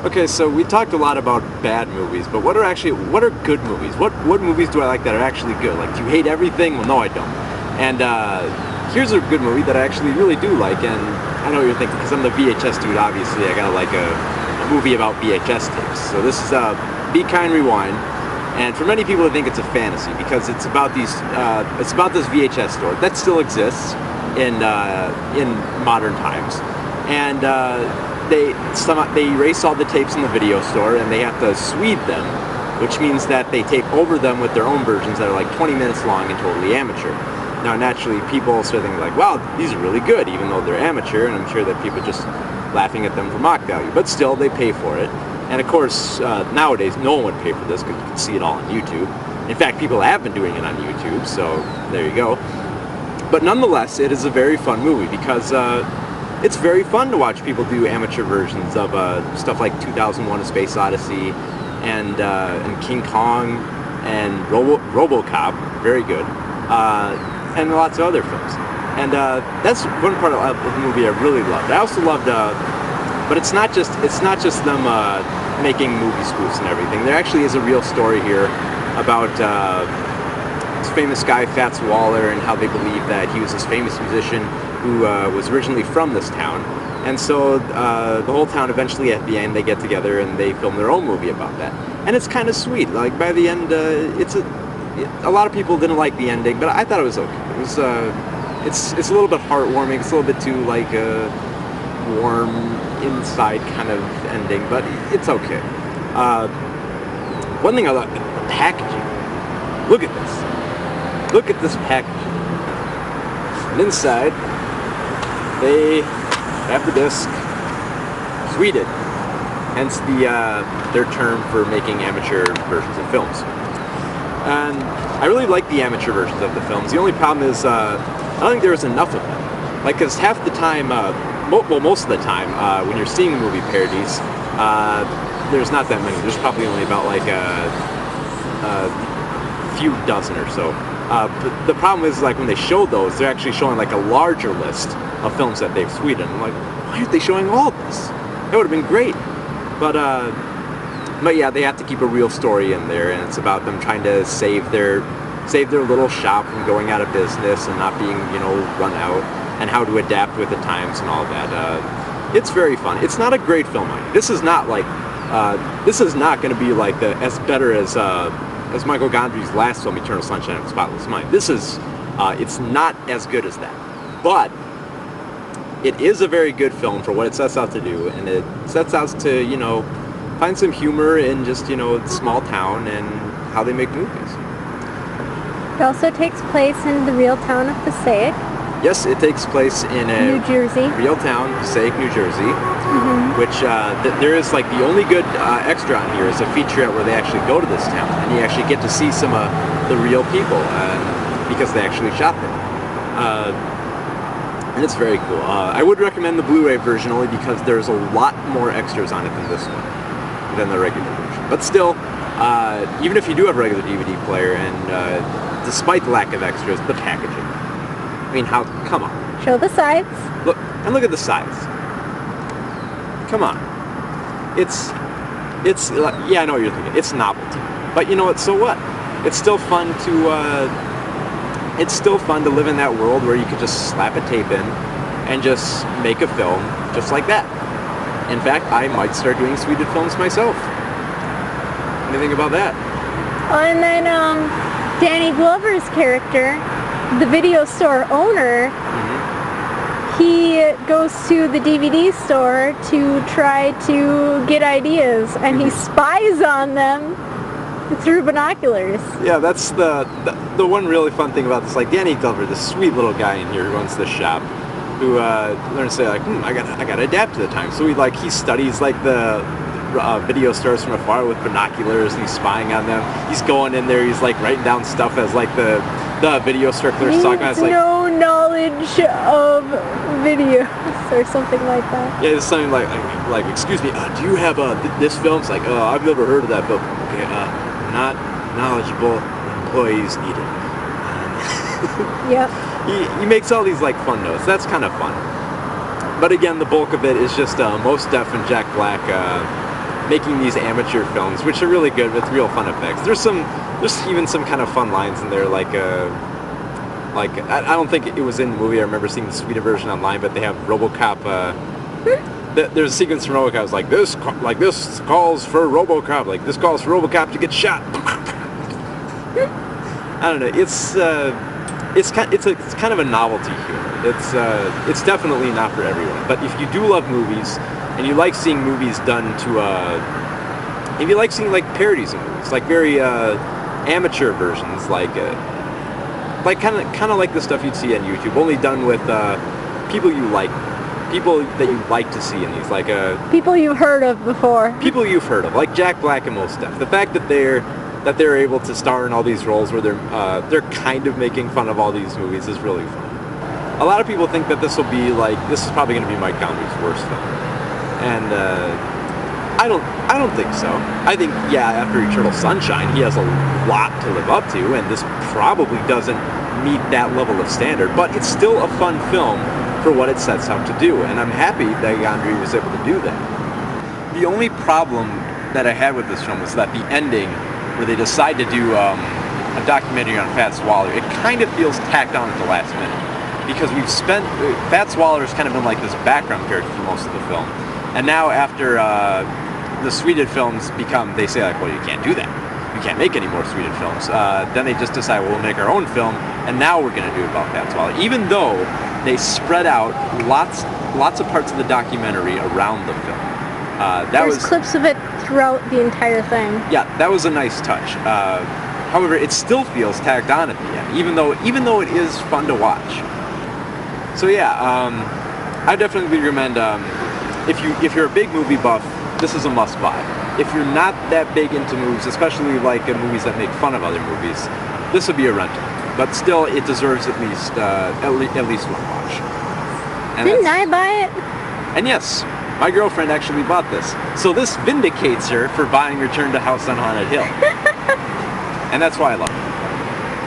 Okay, so we talked a lot about bad movies, but what are good movies? What movies do I like that are actually good? Like, do you hate everything? Well, no, I don't. And here's a good movie that I actually really do like, and I know what you're thinking, because I'm the VHS dude, obviously, I gotta like a movie about VHS tapes. So this is Be Kind, Rewind, and for many people I think it's a fantasy, because it's about this VHS store that still exists in modern times, and they erase all the tapes in the video store, and they have to swede them, which means that they tape over them with their own versions that are like 20 minutes long and totally amateur. Now, naturally, people start thinking like, wow, these are really good, even though they're amateur, and I'm sure that people are just laughing at them for mock value. But still, they pay for it. And of course, nowadays, no one would pay for this because you can see it all on YouTube. In fact, people have been doing it on YouTube, so there you go. But nonetheless, it is a very fun movie because it's very fun to watch people do amateur versions of stuff like 2001: A Space Odyssey and King Kong and RoboCop, very good. And lots of other films, and that's one part of the movie I really loved. I also loved, but it's not just them making movie spoofs and everything. There actually is a real story here about this famous guy Fats Waller and how they believe that he was this famous musician who was originally from this town, and so the whole town eventually at the end they get together and they film their own movie about that, and it's kind of sweet. Like by the end, a lot of people didn't like the ending, but I thought it was okay. It was, it's a little bit heartwarming. It's a little bit too like a warm inside kind of ending, but it's okay. One thing I like, the packaging. Look at this. Look at this packaging. And inside, they have the disc sweded, hence their term for making amateur versions of films. And I really like the amateur versions of the films. The only problem is I don't think there was enough of them. Like, because half the time, most of the time, when you're seeing movie parodies, there's not that many. There's probably only about like a few dozen or so. But the problem is, like, when they show those, they're actually showing like a larger list of films that they've sweded. I'm like, why aren't they showing all this? That would have been great. But yeah, they have to keep a real story in there, and it's about them trying to save their little shop from going out of business and not being, run out, and how to adapt with the times and all that. It's very fun. It's not a great film. This is not like this is not going to be like as better as Michael Gondry's last film, Eternal Sunshine of the Spotless Mind. This is it's not as good as that, but it is a very good film for what it sets out to do, and it sets out to find some humor in just, small town and how they make movies. It also takes place in the real town of Passaic. Yes, it takes place in New Jersey. Real town, Passaic, New Jersey, which there is like the only good extra on here is a featurette where they actually go to this town and you actually get to see some of the real people because they actually shot there. And it's very cool. I would recommend the Blu-ray version only because there's a lot more extras on it than this one. Than the regular version. But still, even if you do have a regular DVD player, and despite the lack of extras, the packaging. I mean, come on. Show the sides. Look at the sides. Come on. Yeah, I know what you're thinking. It's novelty. But you know what, so what? It's still fun to live in that world where you could just slap a tape in and just make a film just like that. In fact, I might start doing sweded films myself. What do you think about that? Oh, and then Danny Glover's character, the video store owner, he goes to the DVD store to try to get ideas, and he spies on them through binoculars. Yeah, that's the one really fun thing about this. Like, Danny Glover, this sweet little guy in here who runs this shop, who learns to say like, I gotta adapt to the time. So he studies like the video stores from afar with binoculars, and he's spying on them. He's going in there. He's like writing down stuff as like the video store clerk's talking about. It's like no knowledge of videos or something like that. Yeah, it's something like excuse me, do you have this film? It's like, I've never heard of that film. Okay, not knowledgeable employees needed. Yep. He makes all these like fun notes. That's kind of fun. But again, the bulk of it is just Mos Def and Jack Black making these amateur films, which are really good with real fun effects. There's even some kind of fun lines in there, like I don't think it was in the movie. I remember seeing the Sweden version online, but they have RoboCop. There's a sequence from RoboCop. It's like this calls for RoboCop. Like this calls for RoboCop to get shot. I don't know. It's kind of a novelty humor. It's definitely not for everyone. But if you do love movies and you like seeing movies done to, if you like seeing like parodies of movies, like very amateur versions, like kind of like the stuff you'd see on YouTube, only done with people you like. People that you like to see in these, like people you've heard of before. People you've heard of, like Jack Black and Mos Def. The fact that they're able to star in all these roles where they're kind of making fun of all these movies is really fun. A lot of people think that this is probably going to be Mike Gondry's worst film, and I don't think so. I think after Eternal Sunshine, he has a lot to live up to, and this probably doesn't meet that level of standard, but it's still a fun film for what it sets out to do, and I'm happy that Gondry was able to do that. The only problem that I had with this film was that the ending, where they decide to do a documentary on Fats Waller, it kind of feels tacked on at the last minute, because Fats Waller's kind of been like this background character for most of the film, and now after the Sweded films they say like, well, you can't do that. You can't make any more Sweded films. Then they just decide, well, we'll make our own film, and now we're going to do it about Fats Waller, even though they spread out lots of parts of the documentary around the film. There's clips of it throughout the entire thing. Yeah, that was a nice touch. However, it still feels tagged on at the end, even though it is fun to watch. So I definitely recommend if you're a big movie buff, this is a must buy. If you're not that big into movies, especially like movies that make fun of other movies, this would be a rental. But still, it deserves at least one watch. And didn't I buy it? And yes, my girlfriend actually bought this. So this vindicates her for buying Return to House on Haunted Hill. And that's why I love it.